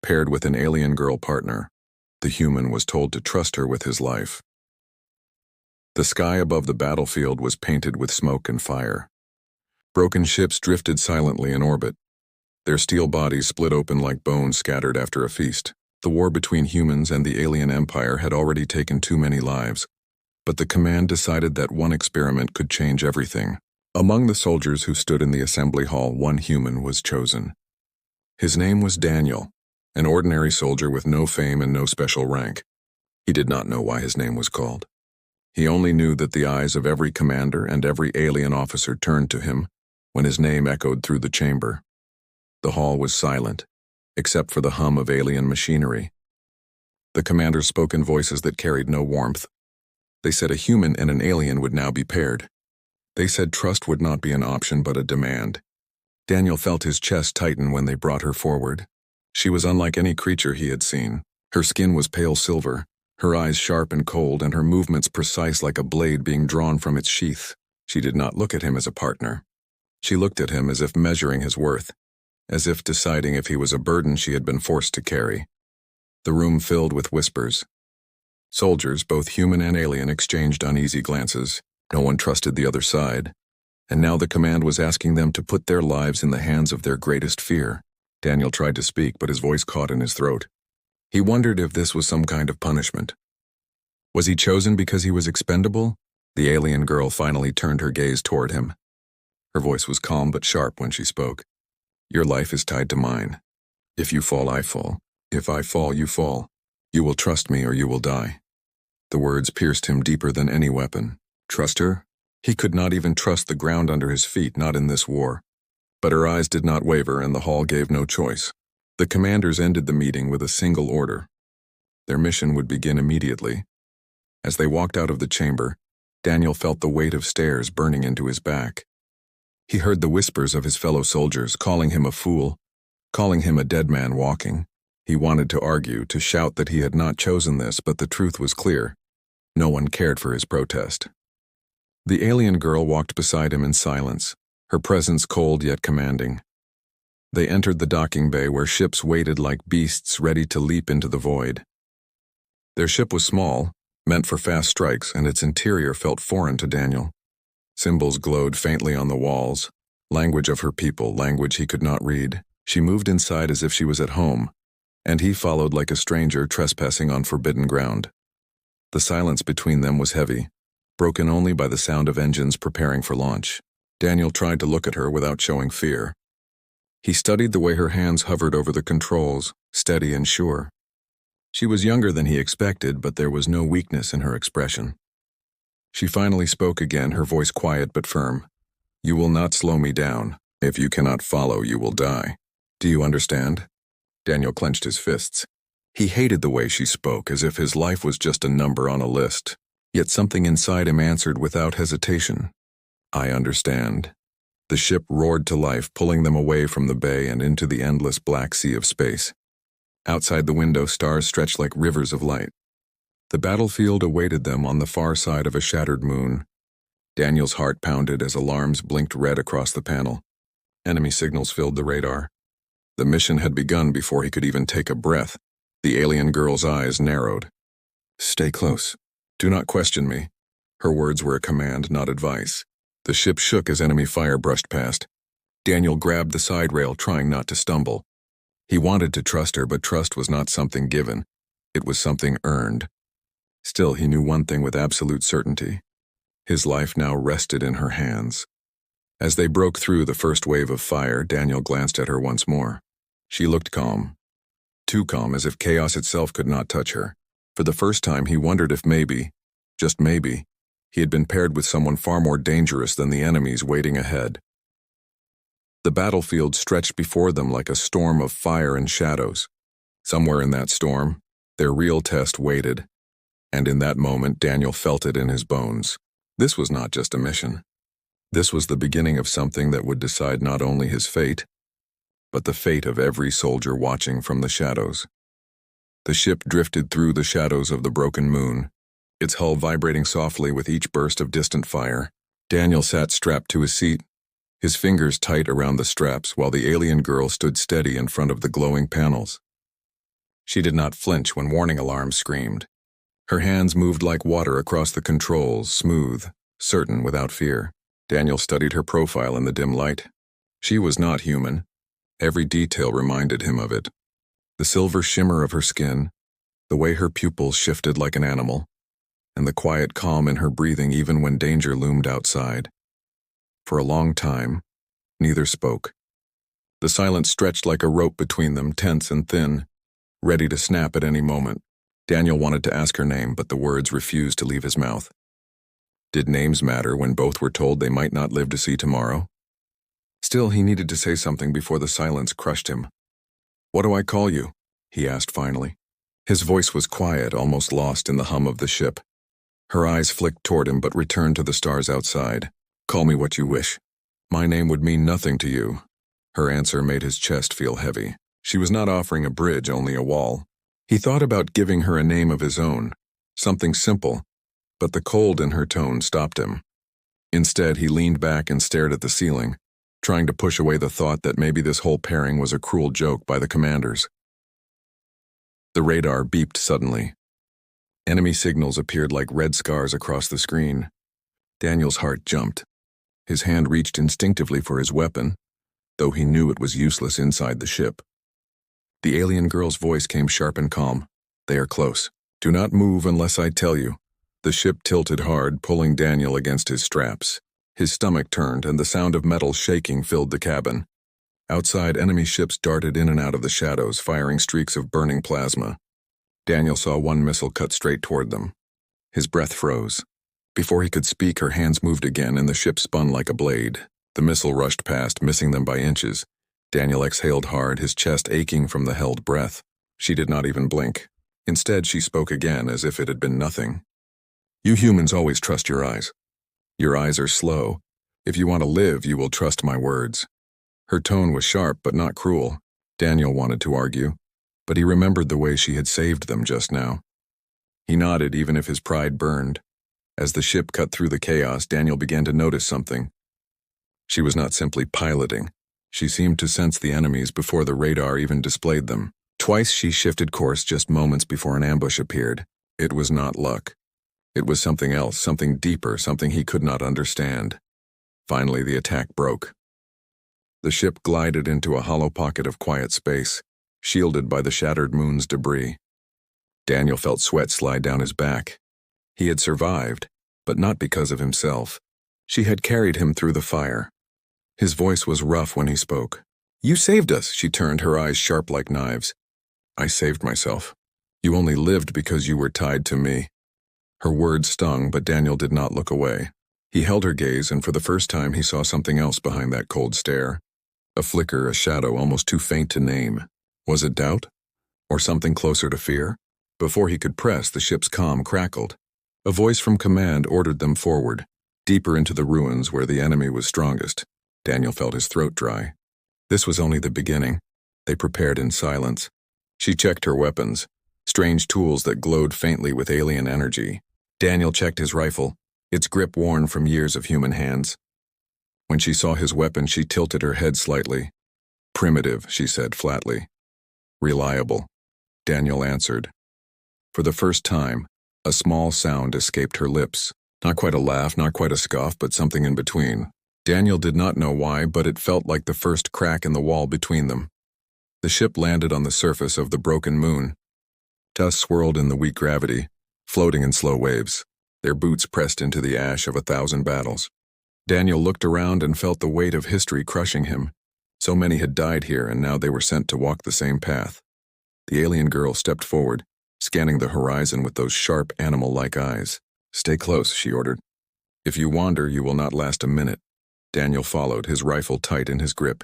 paired with an alien girl partner. The human was told to trust her with his life. The sky above the battlefield was painted with smoke and fire. Broken ships drifted silently in orbit. Their steel bodies split open like bones scattered after a feast. The war between humans and the alien empire had already taken too many lives, but the command decided that one experiment could change everything. Among the soldiers who stood in the assembly hall, one human was chosen. His name was Daniel, an ordinary soldier with no fame and no special rank. He did not know why his name was called. He only knew that the eyes of every commander and every alien officer turned to him when his name echoed through the chamber. The hall was silent, except for the hum of alien machinery. The commanders spoke in voices that carried no warmth. They said a human and an alien would now be paired. They said trust would not be an option but a demand. Daniel felt his chest tighten when they brought her forward. She was unlike any creature he had seen. Her skin was pale silver, her eyes sharp and cold, and her movements precise like a blade being drawn from its sheath. She did not look at him as a partner. She looked at him as if measuring his worth, as if deciding if he was a burden she had been forced to carry. The room filled with whispers. Soldiers, both human and alien, exchanged uneasy glances. No one trusted the other side, and now the command was asking them to put their lives in the hands of their greatest fear. Daniel tried to speak, but his voice caught in his throat. He wondered if this was some kind of punishment. Was he chosen because he was expendable? The alien girl finally turned her gaze toward him. Her voice was calm but sharp when she spoke. Your life is tied to mine. If you fall, I fall. If I fall, you fall. You will trust me or you will die. The words pierced him deeper than any weapon. Trust her? He could not even trust the ground under his feet, not in this war. But her eyes did not waver, and the hall gave no choice. The commanders ended the meeting with a single order. Their mission would begin immediately. As they walked out of the chamber, Daniel felt the weight of stairs burning into his back. He heard the whispers of his fellow soldiers, calling him a fool, calling him a dead man walking. He wanted to argue, to shout that he had not chosen this, but the truth was clear. No one cared for his protest. The alien girl walked beside him in silence, her presence cold yet commanding. They entered the docking bay where ships waited like beasts ready to leap into the void. Their ship was small, meant for fast strikes, and its interior felt foreign to Daniel. Symbols glowed faintly on the walls, language of her people, language he could not read. She moved inside as if she was at home, and he followed like a stranger trespassing on forbidden ground. The silence between them was heavy, broken only by the sound of engines preparing for launch. Daniel tried to look at her without showing fear. He studied the way her hands hovered over the controls, steady and sure. She was younger than he expected, but there was no weakness in her expression. She finally spoke again, her voice quiet but firm. You will not slow me down. If you cannot follow, you will die. Do you understand? Daniel clenched his fists. He hated the way she spoke, as if his life was just a number on a list. Yet something inside him answered without hesitation. I understand. The ship roared to life, pulling them away from the bay and into the endless black sea of space. Outside the window, stars stretched like rivers of light. The battlefield awaited them on the far side of a shattered moon. Daniel's heart pounded as alarms blinked red across the panel. Enemy signals filled the radar. The mission had begun before he could even take a breath. The alien girl's eyes narrowed. Stay close. Do not question me. Her words were a command, not advice. The ship shook as enemy fire brushed past. Daniel grabbed the side rail, trying not to stumble. He wanted to trust her, but trust was not something given. It was something earned. Still, he knew one thing with absolute certainty. His life now rested in her hands. As they broke through the first wave of fire, Daniel glanced at her once more. She looked calm. Too calm, as if chaos itself could not touch her. For the first time, he wondered if maybe, just maybe, he had been paired with someone far more dangerous than the enemies waiting ahead. The battlefield stretched before them like a storm of fire and shadows. Somewhere in that storm, their real test waited. And in that moment, Daniel felt it in his bones. This was not just a mission. This was the beginning of something that would decide not only his fate, but the fate of every soldier watching from the shadows. The ship drifted through the shadows of the broken moon, its hull vibrating softly with each burst of distant fire. Daniel sat strapped to his seat, his fingers tight around the straps, while the alien girl stood steady in front of the glowing panels. She did not flinch when warning alarms screamed. Her hands moved like water across the controls, smooth, certain, without fear. Daniel studied her profile in the dim light. She was not human. Every detail reminded him of it. The silver shimmer of her skin, the way her pupils shifted like an animal, and the quiet calm in her breathing even when danger loomed outside. For a long time, neither spoke. The silence stretched like a rope between them, tense and thin, ready to snap at any moment. Daniel wanted to ask her name, but the words refused to leave his mouth. Did names matter when both were told they might not live to see tomorrow? Still, he needed to say something before the silence crushed him. "What do I call you?" he asked finally. His voice was quiet, almost lost in the hum of the ship. Her eyes flicked toward him but returned to the stars outside. "Call me what you wish. My name would mean nothing to you." Her answer made his chest feel heavy. She was not offering a bridge, only a wall. He thought about giving her a name of his own, something simple, but the cold in her tone stopped him. Instead, he leaned back and stared at the ceiling, trying to push away the thought that maybe this whole pairing was a cruel joke by the commanders. The radar beeped suddenly. Enemy signals appeared like red scars across the screen. Daniel's heart jumped. His hand reached instinctively for his weapon, though he knew it was useless inside the ship. The alien girl's voice came sharp and calm. "They are close. Do not move unless I tell you." The ship tilted hard, pulling Daniel against his straps. His stomach turned, and the sound of metal shaking filled the cabin. Outside, enemy ships darted in and out of the shadows, firing streaks of burning plasma. Daniel saw one missile cut straight toward them. His breath froze. Before he could speak, her hands moved again, and the ship spun like a blade. The missile rushed past, missing them by inches. Daniel exhaled hard, his chest aching from the held breath. She did not even blink. Instead, she spoke again, as if it had been nothing. "You humans always trust your eyes. Your eyes are slow. If you want to live, you will trust my words." Her tone was sharp, but not cruel. Daniel wanted to argue, but he remembered the way she had saved them just now. He nodded, even if his pride burned. As the ship cut through the chaos, Daniel began to notice something. She was not simply piloting. She seemed to sense the enemies before the radar even displayed them. Twice she shifted course just moments before an ambush appeared. It was not luck. It was something else, something deeper, something he could not understand. Finally, the attack broke. The ship glided into a hollow pocket of quiet space, shielded by the shattered moon's debris. Daniel felt sweat slide down his back. He had survived, but not because of himself. She had carried him through the fire. His voice was rough when he spoke. "You saved us," she turned, her eyes sharp like knives. "I saved myself. You only lived because you were tied to me." Her words stung, but Daniel did not look away. He held her gaze, and for the first time he saw something else behind that cold stare. A flicker, a shadow almost too faint to name. Was it doubt? Or something closer to fear? Before he could press, the ship's comm crackled. A voice from command ordered them forward, deeper into the ruins where the enemy was strongest. Daniel felt his throat dry. This was only the beginning. They prepared in silence. She checked her weapons, strange tools that glowed faintly with alien energy. Daniel checked his rifle, its grip worn from years of human hands. When she saw his weapon, she tilted her head slightly. "Primitive," she said flatly. "Reliable," Daniel answered. For the first time, a small sound escaped her lips. Not quite a laugh, not quite a scoff, but something in between. Daniel did not know why, but it felt like the first crack in the wall between them. The ship landed on the surface of the broken moon. Dust swirled in the weak gravity, floating in slow waves, their boots pressed into the ash of 1,000 battles. Daniel looked around and felt the weight of history crushing him. So many had died here, and now they were sent to walk the same path. The alien girl stepped forward, scanning the horizon with those sharp, animal-like eyes. "Stay close," she ordered. "If you wander, you will not last a minute." Daniel followed, his rifle tight in his grip.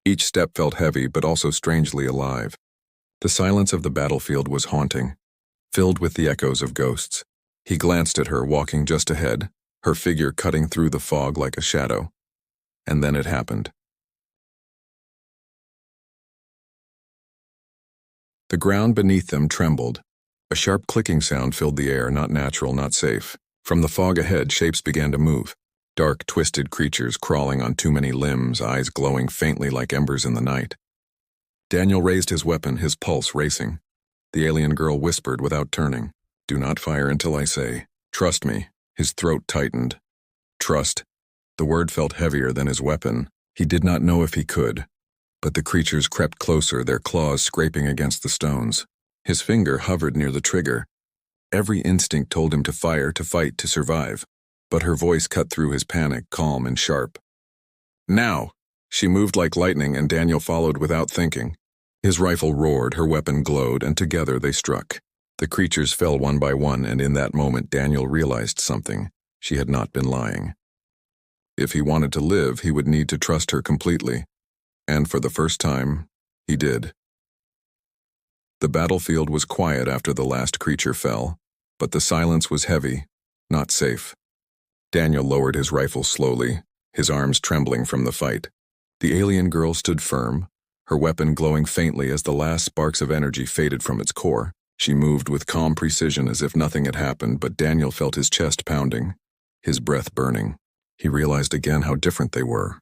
Each step felt heavy, but also strangely alive. The silence of the battlefield was haunting, filled with the echoes of ghosts. He glanced at her, walking just ahead, her figure cutting through the fog like a shadow. And then it happened. The ground beneath them trembled. A sharp clicking sound filled the air, not natural, not safe. From the fog ahead, shapes began to move. Dark, twisted creatures crawling on too many limbs, eyes glowing faintly like embers in the night. Daniel raised his weapon, his pulse racing. The alien girl whispered without turning. "Do not fire until I say. Trust me." His throat tightened. Trust. The word felt heavier than his weapon. He did not know if he could. But the creatures crept closer, their claws scraping against the stones. His finger hovered near the trigger. Every instinct told him to fire, to fight, to survive. But her voice cut through his panic, calm and sharp. "Now!" She moved like lightning, and Daniel followed without thinking. His rifle roared, her weapon glowed, and together they struck. The creatures fell one by one, and in that moment Daniel realized something. She had not been lying. If he wanted to live, he would need to trust her completely. And for the first time, he did. The battlefield was quiet after the last creature fell, but the silence was heavy, not safe. Daniel lowered his rifle slowly, his arms trembling from the fight. The alien girl stood firm, her weapon glowing faintly as the last sparks of energy faded from its core. She moved with calm precision as if nothing had happened, but Daniel felt his chest pounding, his breath burning. He realized again how different they were.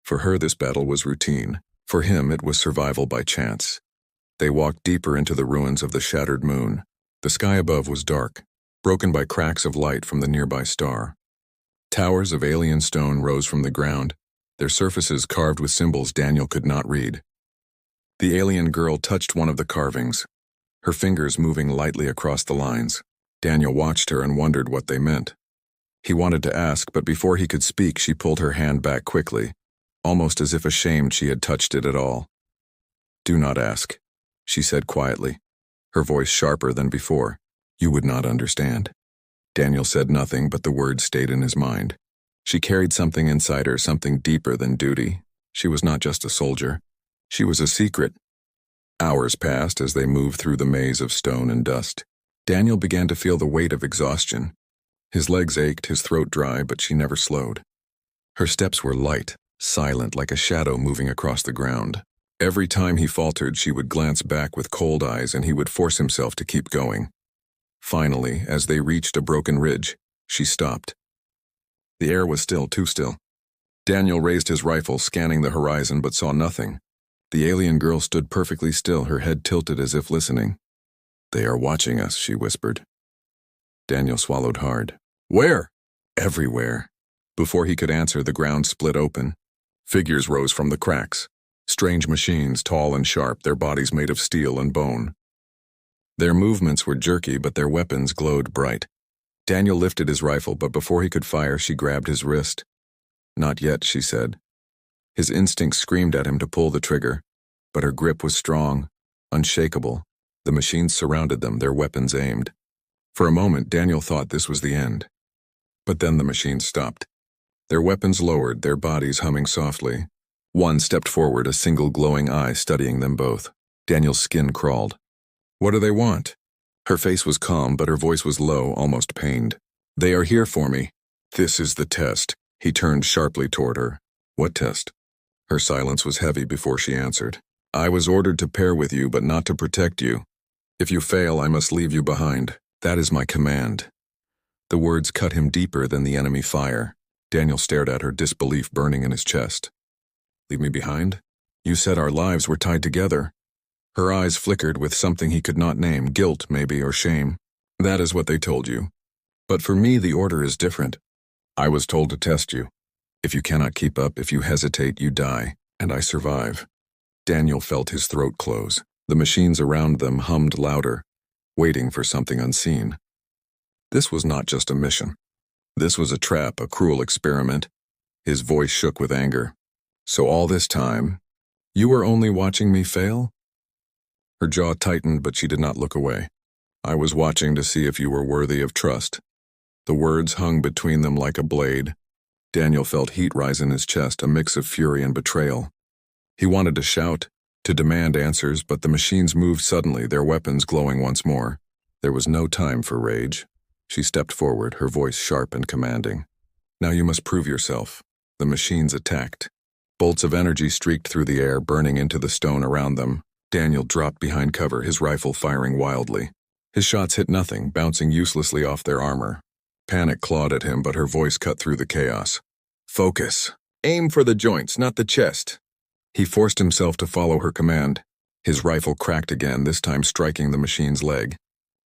For her, this battle was routine. For him, it was survival by chance. They walked deeper into the ruins of the shattered moon. The sky above was dark, broken by cracks of light from the nearby star. Towers of alien stone rose from the ground, their surfaces carved with symbols Daniel could not read. The alien girl touched one of the carvings, her fingers moving lightly across the lines. Daniel watched her and wondered what they meant. He wanted to ask, but before he could speak, she pulled her hand back quickly, almost as if ashamed she had touched it at all. "Do not ask," she said quietly, her voice sharper than before. "You would not understand." Daniel said nothing, but the words stayed in his mind. She carried something inside her, something deeper than duty. She was not just a soldier. She was a secret. Hours passed as they moved through the maze of stone and dust. Daniel began to feel the weight of exhaustion. His legs ached, his throat dry, but she never slowed. Her steps were light, silent, like a shadow moving across the ground. Every time he faltered, she would glance back with cold eyes, and he would force himself to keep going. Finally, as they reached a broken ridge, she stopped. The air was still, too still. Daniel raised his rifle, scanning the horizon, but saw nothing. The alien girl stood perfectly still, her head tilted as if listening. "They are watching us," she whispered. Daniel swallowed hard. "Where?" "Everywhere." Before he could answer, the ground split open. Figures rose from the cracks. Strange machines, tall and sharp, their bodies made of steel and bone. Their movements were jerky, but their weapons glowed bright. Daniel lifted his rifle, but before he could fire, she grabbed his wrist. "Not yet," she said. His instincts screamed at him to pull the trigger, but her grip was strong, unshakable. The machines surrounded them, their weapons aimed. For a moment, Daniel thought this was the end. But then the machines stopped. Their weapons lowered, their bodies humming softly. One stepped forward, a single glowing eye studying them both. Daniel's skin crawled. "What do they want?" Her face was calm, but her voice was low, almost pained. "They are here for me. This is the test." He turned sharply toward her. "What test?" Her silence was heavy before she answered. "I was ordered to pair with you, but not to protect you. If you fail, I must leave you behind. That is my command." The words cut him deeper than the enemy fire. Daniel stared at her, disbelief burning in his chest. "Leave me behind? You said our lives were tied together." Her eyes flickered with something he could not name, guilt maybe, or shame. "That is what they told you. But for me, the order is different. I was told to test you. If you cannot keep up, if you hesitate, you die, and I survive." Daniel felt his throat close. The machines around them hummed louder, waiting for something unseen. This was not just a mission. This was a trap, a cruel experiment. His voice shook with anger. "So all this time, you were only watching me fail?" Her jaw tightened, but she did not look away. "I was watching to see if you were worthy of trust." The words hung between them like a blade. Daniel felt heat rise in his chest, a mix of fury and betrayal. He wanted to shout, to demand answers, but the machines moved suddenly, their weapons glowing once more. There was no time for rage. She stepped forward, her voice sharp and commanding. "Now you must prove yourself." The machines attacked. Bolts of energy streaked through the air, burning into the stone around them. Daniel dropped behind cover, his rifle firing wildly. His shots hit nothing, bouncing uselessly off their armor. Panic clawed at him, but her voice cut through the chaos. "Focus. Aim for the joints, not the chest." He forced himself to follow her command. His rifle cracked again, this time striking the machine's leg.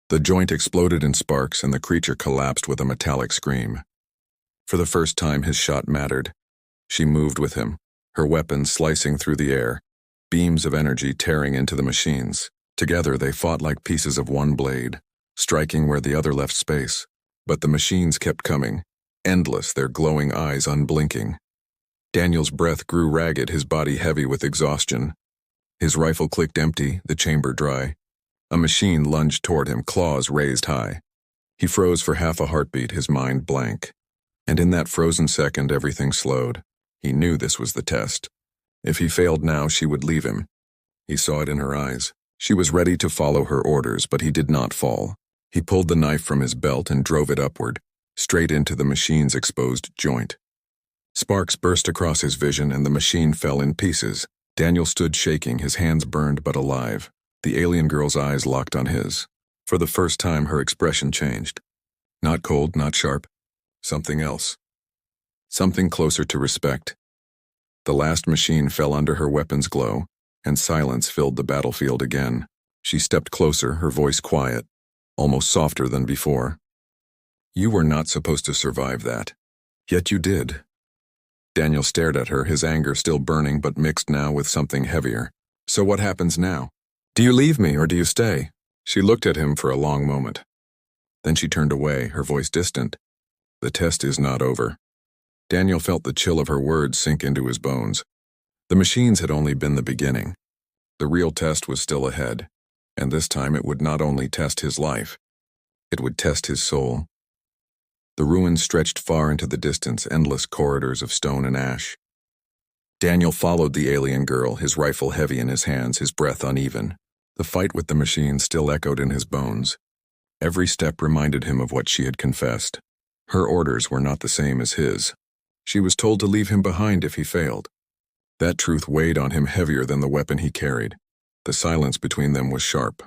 The joint exploded in sparks and the creature collapsed with a metallic scream. For the first time, his shot mattered. She moved with him, her weapon slicing through the air, beams of energy tearing into the machines. Together they fought like pieces of one blade, striking where the other left space. But the machines kept coming, endless, their glowing eyes unblinking. Daniel's breath grew ragged, his body heavy with exhaustion. His rifle clicked empty, the chamber dry. A machine lunged toward him, claws raised high. He froze for half a heartbeat, his mind blank. And in that frozen second, everything slowed. He knew this was the test. If he failed now, she would leave him. He saw it in her eyes. She was ready to follow her orders, but he did not fall. He pulled the knife from his belt and drove it upward, straight into the machine's exposed joint. Sparks burst across his vision and the machine fell in pieces. Daniel stood shaking, his hands burned but alive. The alien girl's eyes locked on his. For the first time, her expression changed. Not cold, not sharp. Something else. Something closer to respect. The last machine fell under her weapon's glow, and silence filled the battlefield again. She stepped closer, her voice quiet, almost softer than before. You were not supposed to survive that. Yet you did. Daniel stared at her, his anger still burning but mixed now with something heavier. So what happens now? Do you leave me or do you stay? She looked at him for a long moment. Then she turned away, her voice distant. The test is not over. Daniel felt the chill of her words sink into his bones. The machines had only been the beginning. The real test was still ahead, and this time it would not only test his life, it would test his soul. The ruins stretched far into the distance, endless corridors of stone and ash. Daniel followed the alien girl, his rifle heavy in his hands, his breath uneven. The fight with the machine still echoed in his bones. Every step reminded him of what she had confessed. Her orders were not the same as his. She was told to leave him behind if he failed. That truth weighed on him heavier than the weapon he carried. The silence between them was sharp.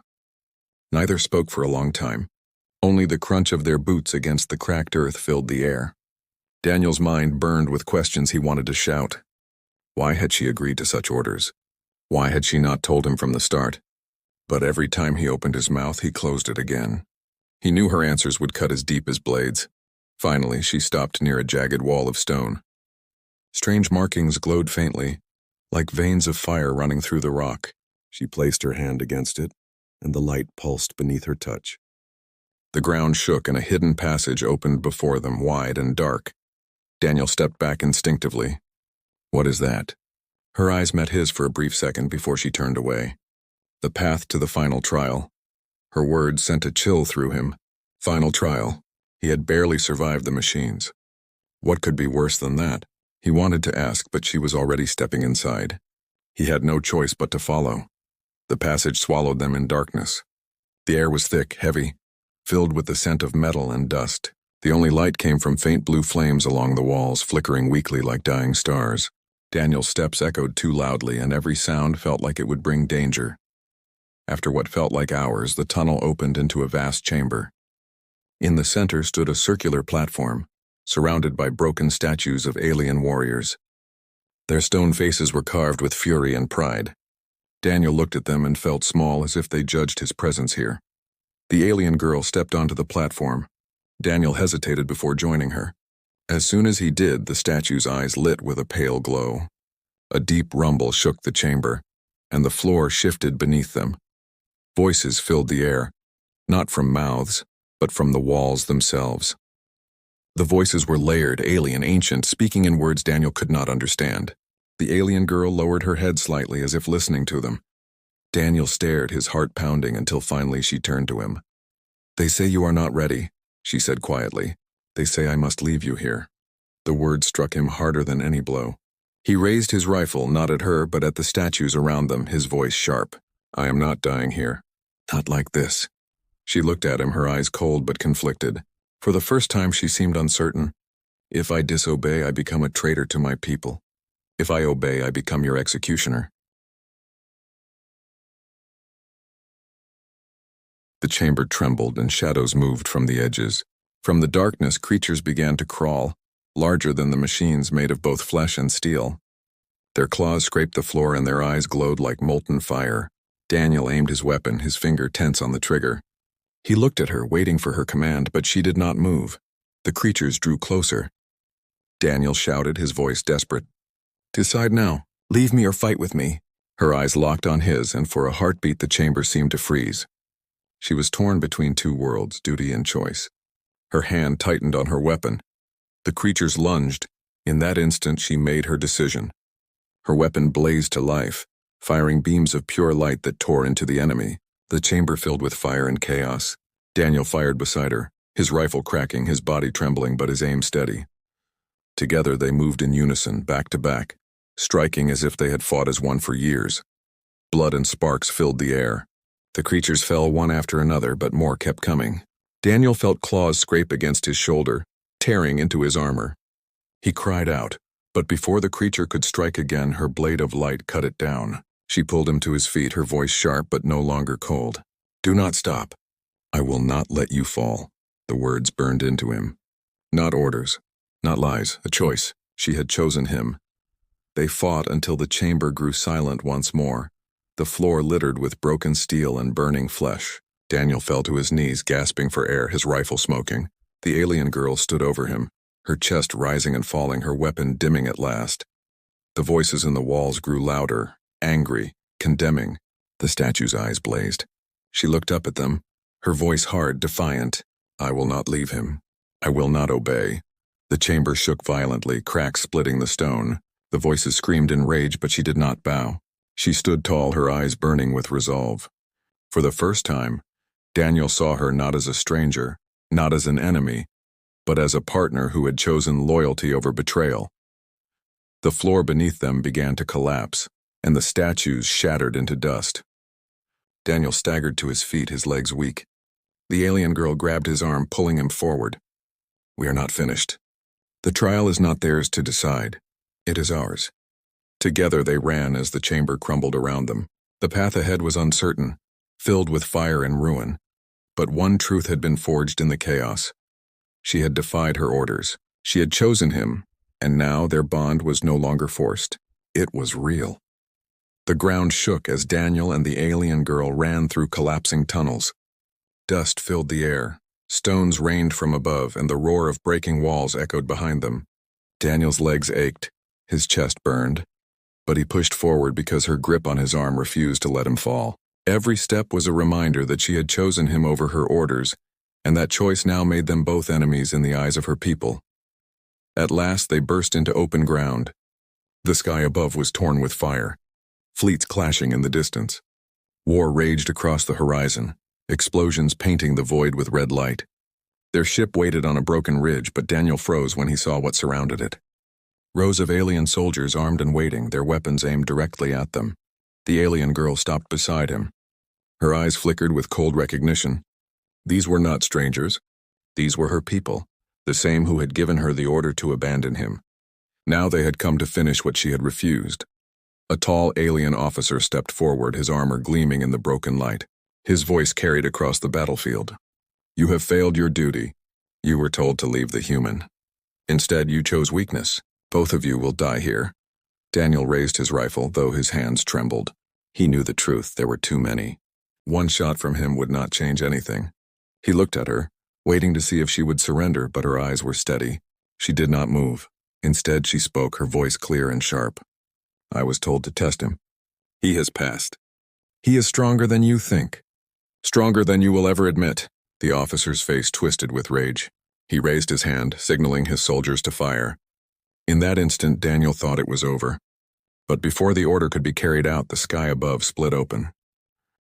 Neither spoke for a long time. Only the crunch of their boots against the cracked earth filled the air. Daniel's mind burned with questions he wanted to shout. Why had she agreed to such orders? Why had she not told him from the start? But every time he opened his mouth, he closed it again. He knew her answers would cut as deep as blades. Finally, she stopped near a jagged wall of stone. Strange markings glowed faintly, like veins of fire running through the rock. She placed her hand against it, and the light pulsed beneath her touch. The ground shook and a hidden passage opened before them, wide and dark. Daniel stepped back instinctively. What is that? Her eyes met his for a brief second before she turned away. The path to the final trial. Her words sent a chill through him. Final trial. He had barely survived the machines. What could be worse than that? He wanted to ask, but she was already stepping inside. He had no choice but to follow. The passage swallowed them in darkness. The air was thick, heavy, filled with the scent of metal and dust. The only light came from faint blue flames along the walls, flickering weakly like dying stars. Daniel's steps echoed too loudly, and every sound felt like it would bring danger. After what felt like hours, the tunnel opened into a vast chamber. In the center stood a circular platform, surrounded by broken statues of alien warriors. Their stone faces were carved with fury and pride. Daniel looked at them and felt small, as if they judged his presence here. The alien girl stepped onto the platform. Daniel hesitated before joining her. As soon as he did, the statue's eyes lit with a pale glow. A deep rumble shook the chamber, and the floor shifted beneath them. Voices filled the air, not from mouths, but from the walls themselves. The voices were layered, alien, ancient, speaking in words Daniel could not understand. The alien girl lowered her head slightly as if listening to them. Daniel stared, his heart pounding, until finally she turned to him. They say you are not ready, she said quietly. They say I must leave you here. The words struck him harder than any blow. He raised his rifle, not at her, but at the statues around them, his voice sharp. I am not dying here. Not like this. She looked at him, her eyes cold but conflicted. For the first time she seemed uncertain. If I disobey, I become a traitor to my people. If I obey, I become your executioner. The chamber trembled and shadows moved from the edges. From the darkness, creatures began to crawl, larger than the machines made of both flesh and steel. Their claws scraped the floor and their eyes glowed like molten fire. Daniel aimed his weapon, his finger tense on the trigger. He looked at her, waiting for her command, but she did not move. The creatures drew closer. Daniel shouted, his voice desperate. "Decide now. Leave me or fight with me." Her eyes locked on his, and for a heartbeat the chamber seemed to freeze. She was torn between two worlds, duty and choice. Her hand tightened on her weapon. The creatures lunged. In that instant she made her decision. Her weapon blazed to life, firing beams of pure light that tore into the enemy. The chamber filled with fire and chaos. Daniel fired beside her, his rifle cracking, his body trembling, but his aim steady. Together they moved in unison, back to back, striking as if they had fought as one for years. Blood and sparks filled the air. The creatures fell one after another, but more kept coming. Daniel felt claws scrape against his shoulder, tearing into his armor. He cried out, but before the creature could strike again, her blade of light cut it down. She pulled him to his feet, her voice sharp but no longer cold. "Do not stop. I will not let you fall." The words burned into him. Not orders, not lies, a choice. She had chosen him. They fought until the chamber grew silent once more, the floor littered with broken steel and burning flesh. Daniel fell to his knees, gasping for air, his rifle smoking. The alien girl stood over him, her chest rising and falling, her weapon dimming at last. The voices in the walls grew louder, angry, condemning. The statue's eyes blazed. She looked up at them, her voice hard, defiant. "I will not leave him. I will not obey." The chamber shook violently, cracks splitting the stone. The voices screamed in rage, but she did not bow. She stood tall, her eyes burning with resolve. For the first time, Daniel saw her not as a stranger, not as an enemy, but as a partner who had chosen loyalty over betrayal. The floor beneath them began to collapse, and the statues shattered into dust. Daniel staggered to his feet, his legs weak. The alien girl grabbed his arm, pulling him forward. "We are not finished. The trial is not theirs to decide. It is ours." Together they ran as the chamber crumbled around them. The path ahead was uncertain, filled with fire and ruin. But one truth had been forged in the chaos. She had defied her orders. She had chosen him, and now their bond was no longer forced. It was real. The ground shook as Daniel and the alien girl ran through collapsing tunnels. Dust filled the air. Stones rained from above, and the roar of breaking walls echoed behind them. Daniel's legs ached, his chest burned, but he pushed forward because her grip on his arm refused to let him fall. Every step was a reminder that she had chosen him over her orders, and that choice now made them both enemies in the eyes of her people. At last they burst into open ground. The sky above was torn with fire, fleets clashing in the distance. War raged across the horizon, explosions painting the void with red light. Their ship waited on a broken ridge, but Daniel froze when he saw what surrounded it. Rows of alien soldiers armed and waiting, their weapons aimed directly at them. The alien girl stopped beside him. Her eyes flickered with cold recognition. These were not strangers. These were her people, the same who had given her the order to abandon him. Now they had come to finish what she had refused. A tall alien officer stepped forward, his armor gleaming in the broken light. His voice carried across the battlefield. "You have failed your duty. You were told to leave the human. Instead, you chose weakness. Both of you will die here." Daniel raised his rifle, though his hands trembled. He knew the truth, there were too many. One shot from him would not change anything. He looked at her, waiting to see if she would surrender, but her eyes were steady. She did not move. Instead, she spoke, her voice clear and sharp. "I was told to test him. He has passed. He is stronger than you think. Stronger than you will ever admit." The officer's face twisted with rage. He raised his hand, signaling his soldiers to fire. In that instant, Daniel thought it was over. But before the order could be carried out, the sky above split open.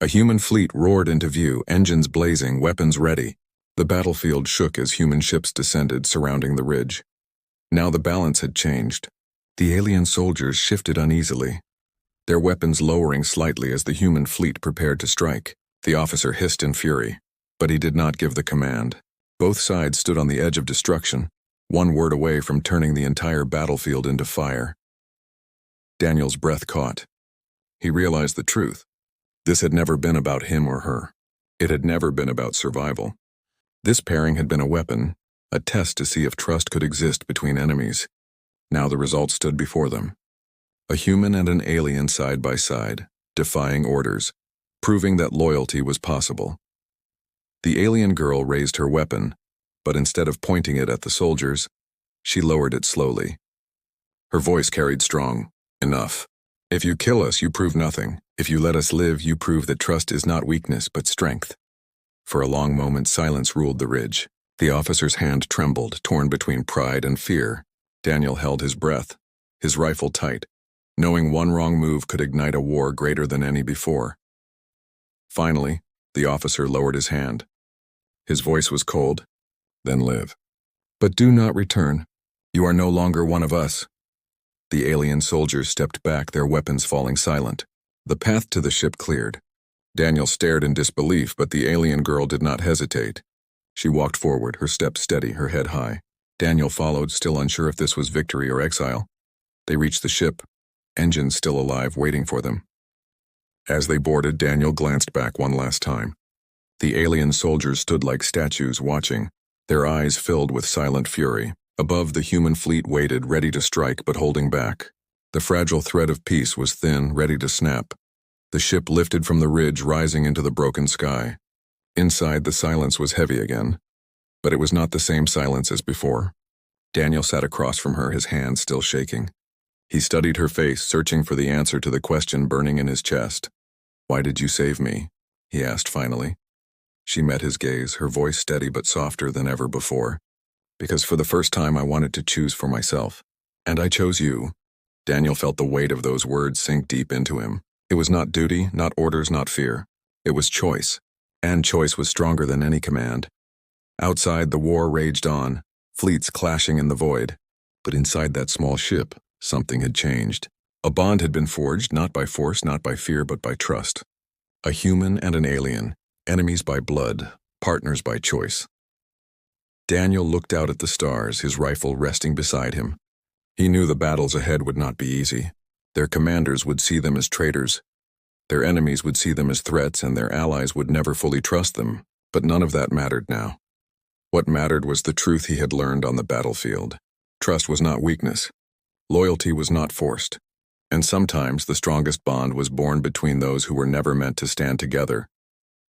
A human fleet roared into view, engines blazing, weapons ready. The battlefield shook as human ships descended, surrounding the ridge. Now the balance had changed. The alien soldiers shifted uneasily, their weapons lowering slightly as the human fleet prepared to strike. The officer hissed in fury, but he did not give the command. Both sides stood on the edge of destruction, one word away from turning the entire battlefield into fire. Daniel's breath caught. He realized the truth. This had never been about him or her. It had never been about survival. This pairing had been a weapon, a test to see if trust could exist between enemies. Now the result stood before them. A human and an alien side by side, defying orders. proving that loyalty was possible. The alien girl raised her weapon, but instead of pointing it at the soldiers, she lowered it slowly. Her voice carried strong, "Enough. If you kill us, you prove nothing. If you let us live, you prove that trust is not weakness, but strength." For a long moment, silence ruled the ridge. The officer's hand trembled, torn between pride and fear. Daniel held his breath, his rifle tight, knowing one wrong move could ignite a war greater than any before. Finally, the officer lowered his hand. His voice was cold. "Then live. But do not return. You are no longer one of us." The alien soldiers stepped back, their weapons falling silent. The path to the ship cleared. Daniel stared in disbelief, but the alien girl did not hesitate. She walked forward, her steps steady, her head high. Daniel followed, still unsure if this was victory or exile. They reached the ship, engines still alive, waiting for them. As they boarded, Daniel glanced back one last time. The alien soldiers stood like statues, watching, their eyes filled with silent fury. Above, the human fleet waited, ready to strike but holding back. The fragile thread of peace was thin, ready to snap. The ship lifted from the ridge, rising into the broken sky. Inside, the silence was heavy again, but it was not the same silence as before. Daniel sat across from her, his hands still shaking. He studied her face, searching for the answer to the question burning in his chest. "Why did you save me?" he asked finally. She met his gaze, her voice steady but softer than ever before. "Because for the first time I wanted to choose for myself. And I chose you." Daniel felt the weight of those words sink deep into him. It was not duty, not orders, not fear. It was choice. And choice was stronger than any command. Outside, the war raged on, fleets clashing in the void. But inside that small ship, something had changed. A bond had been forged, not by force, not by fear, but by trust. A human and an alien, enemies by blood, partners by choice. Daniel looked out at the stars, his rifle resting beside him. He knew the battles ahead would not be easy. Their commanders would see them as traitors. Their enemies would see them as threats, and their allies would never fully trust them. But none of that mattered now. What mattered was the truth he had learned on the battlefield. Trust was not weakness. Loyalty was not forced. And sometimes the strongest bond was born between those who were never meant to stand together.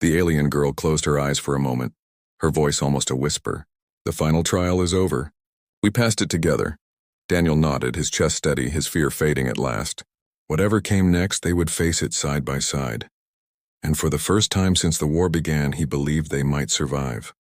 The alien girl closed her eyes for a moment, her voice almost a whisper. "The final trial is over. We passed it together." Daniel nodded, his chest steady, his fear fading at last. Whatever came next, they would face it side by side. And for the first time since the war began, he believed they might survive.